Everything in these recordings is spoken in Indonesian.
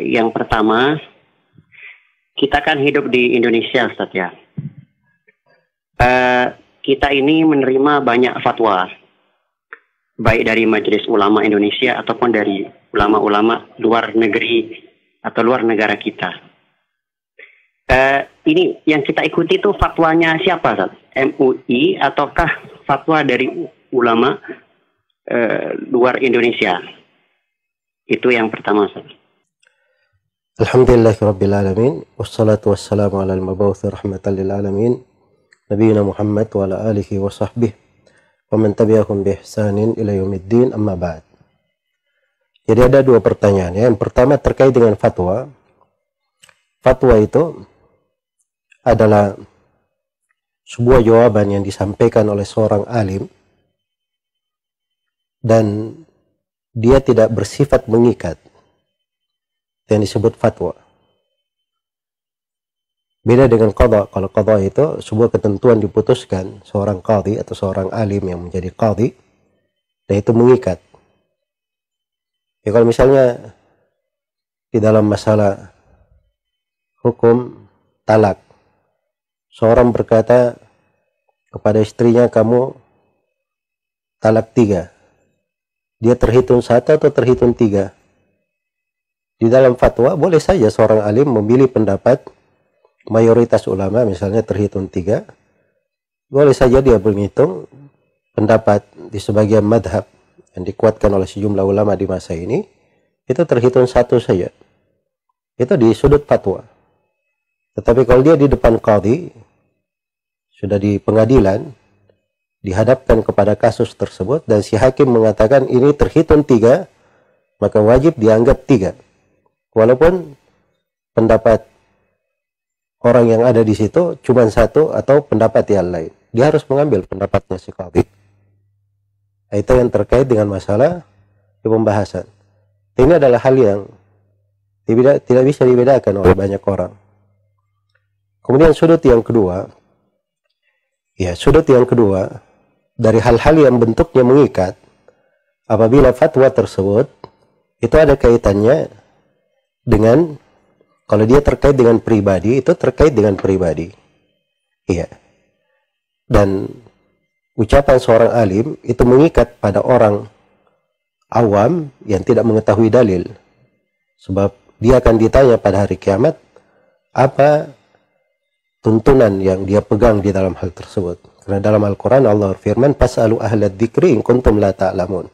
Yang pertama, kita kan hidup di Indonesia, Ustaz ya. Kita ini menerima banyak fatwa, baik dari Majelis Ulama Indonesia ataupun dari ulama-ulama luar negeri atau luar negara kita. Ini yang kita ikuti itu fatwanya siapa, Ustaz? MUI ataukah fatwa dari ulama luar Indonesia? Itu yang pertama, Ustaz. Alhamdulillahirabbil alamin wassalatu wassalamu ala al-mab'uts rahmatan lil alamin nabiyina Muhammad wa ala alihi wa sahbihi wa man tabi'ahum bi ihsanin ila yaumiddin, amma ba'd. Jadi ada dua pertanyaan ya. Yang pertama terkait dengan fatwa. Fatwa itu adalah sebuah jawaban yang disampaikan oleh seorang alim dan dia tidak bersifat mengikat, yang disebut fatwa. Beda dengan qadha. Kalau qadha itu sebuah ketentuan diputuskan seorang qadhi atau seorang alim yang menjadi qadhi, dan itu mengikat. Ya, kalau misalnya di dalam masalah hukum talak, seorang berkata kepada istrinya, kamu talak 3, dia terhitung 1 atau terhitung 3? Di dalam fatwa boleh saja seorang alim memilih pendapat mayoritas ulama, misalnya terhitung 3. Boleh saja dia menghitung pendapat di sebagian madhab yang dikuatkan oleh sejumlah ulama di masa ini, itu terhitung 1 saja. Itu di sudut fatwa. Tetapi kalau dia di depan qadhi, sudah di pengadilan, dihadapkan kepada kasus tersebut, dan si hakim mengatakan ini terhitung 3, maka wajib dianggap 3. Walaupun pendapat orang yang ada di situ cuma 1 atau pendapat yang lain, dia harus mengambil pendapatnya si qadhi. Itu yang terkait dengan masalah di pembahasan. Ini adalah hal yang tidak bisa dibedakan oleh banyak orang. Kemudian sudut yang kedua, dari hal-hal yang bentuknya mengikat, apabila fatwa tersebut itu ada kaitannya dengan, kalau dia terkait dengan pribadi, itu terkait dengan pribadi. Iya. Dan ucapan seorang alim itu mengikat pada orang awam yang tidak mengetahui dalil. Sebab dia akan ditanya pada hari kiamat, apa tuntunan yang dia pegang di dalam hal tersebut. Karena dalam Al-Quran Allah firman, Fas'alu ahlad dzikri in kuntum la ta'lamun.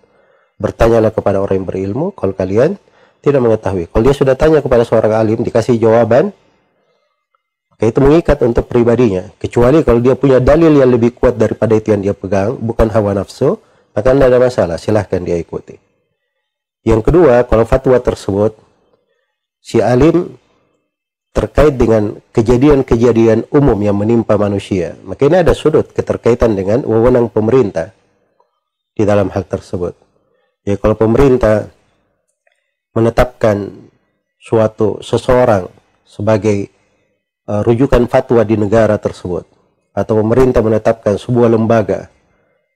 Bertanyalah kepada orang yang berilmu kalau kalian tidak mengetahui. Kalau dia sudah tanya kepada seorang alim, dikasih jawaban, maka itu mengikat untuk pribadinya. Kecuali kalau dia punya dalil yang lebih kuat daripada itu yang dia pegang, bukan hawa nafsu, maka tidak ada masalah, silahkan dia ikuti. Yang kedua, kalau fatwa tersebut, si alim terkait dengan kejadian-kejadian umum yang menimpa manusia, maka ini ada sudut keterkaitan dengan wewenang pemerintah di dalam hal tersebut. Ya, kalau pemerintah menetapkan seseorang sebagai rujukan fatwa di negara tersebut, atau pemerintah menetapkan sebuah lembaga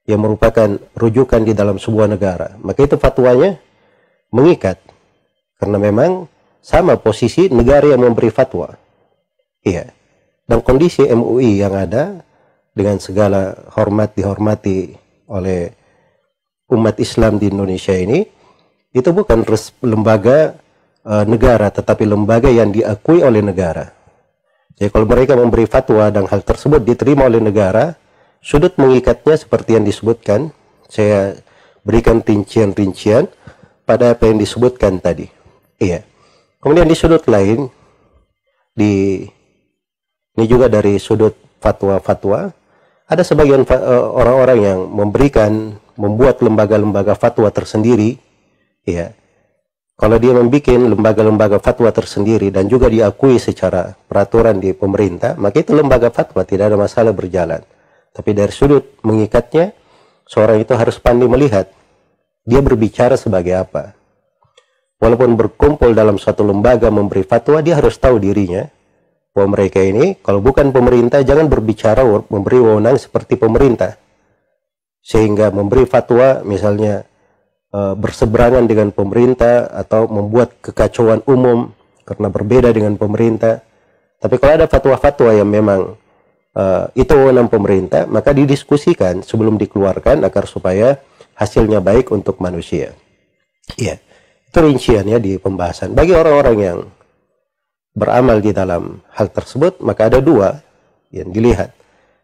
yang merupakan rujukan di dalam sebuah negara, maka itu fatwanya mengikat, karena memang sama posisi negara yang memberi fatwa. Iya. Dan kondisi MUI yang ada, dengan segala hormat dihormati oleh umat Islam di Indonesia ini, itu bukan lembaga negara, tetapi lembaga yang diakui oleh negara. Jadi kalau mereka memberi fatwa dan hal tersebut diterima oleh negara, sudut mengikatnya seperti yang disebutkan, saya berikan rincian-rincian pada apa yang disebutkan tadi. Iya. Kemudian di sudut lain, ini juga dari sudut fatwa-fatwa, ada sebagian orang-orang yang membuat lembaga-lembaga fatwa tersendiri. Ya, kalau dia membuat lembaga-lembaga fatwa tersendiri dan juga diakui secara peraturan di pemerintah, maka itu lembaga fatwa, tidak ada masalah berjalan. Tapi dari sudut mengikatnya, seorang itu harus pandai melihat dia berbicara sebagai apa. Walaupun berkumpul dalam suatu lembaga memberi fatwa, dia harus tahu dirinya bahwa mereka ini, kalau bukan pemerintah, jangan berbicara memberi wewenang seperti pemerintah, sehingga memberi fatwa misalnya berseberangan dengan pemerintah atau membuat kekacauan umum karena berbeda dengan pemerintah. Tapi kalau ada fatwa-fatwa yang memang itu wewenang pemerintah, maka didiskusikan sebelum dikeluarkan agar supaya hasilnya baik untuk manusia. Iya, itu rinciannya di pembahasan. Bagi orang-orang yang beramal di dalam hal tersebut, maka ada dua yang dilihat.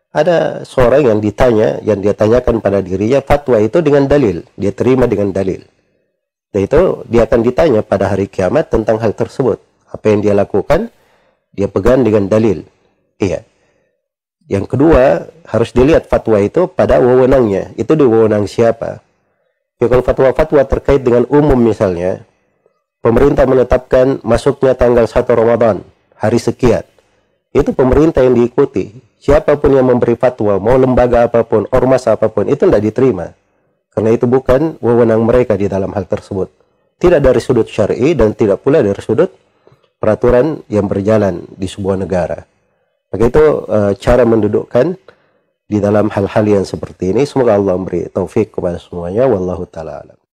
Ada seorang yang ditanya, yang dia tanyakan pada dirinya fatwa itu dengan dalil, dia terima dengan dalil. Dan itu dia akan ditanya pada hari kiamat tentang hal tersebut. Apa yang dia lakukan, dia pegang dengan dalil. Iya. Yang kedua, harus dilihat fatwa itu pada wewenangnya. Itu di wewenang siapa? Ya, kalau fatwa-fatwa terkait dengan umum misalnya, pemerintah menetapkan masuknya tanggal 1 Ramadan, hari sekian. Itu pemerintah yang diikuti. Siapapun yang memberi fatwa, mau lembaga apapun, ormas apapun, itu tidak diterima. Karena itu bukan wewenang mereka di dalam hal tersebut. Tidak dari sudut syar'i dan tidak pula dari sudut peraturan yang berjalan di sebuah negara. Maka itu cara mendudukkan di dalam hal-hal yang seperti ini. Semoga Allah memberi taufik kepada semuanya. Wallahu ta'ala alam.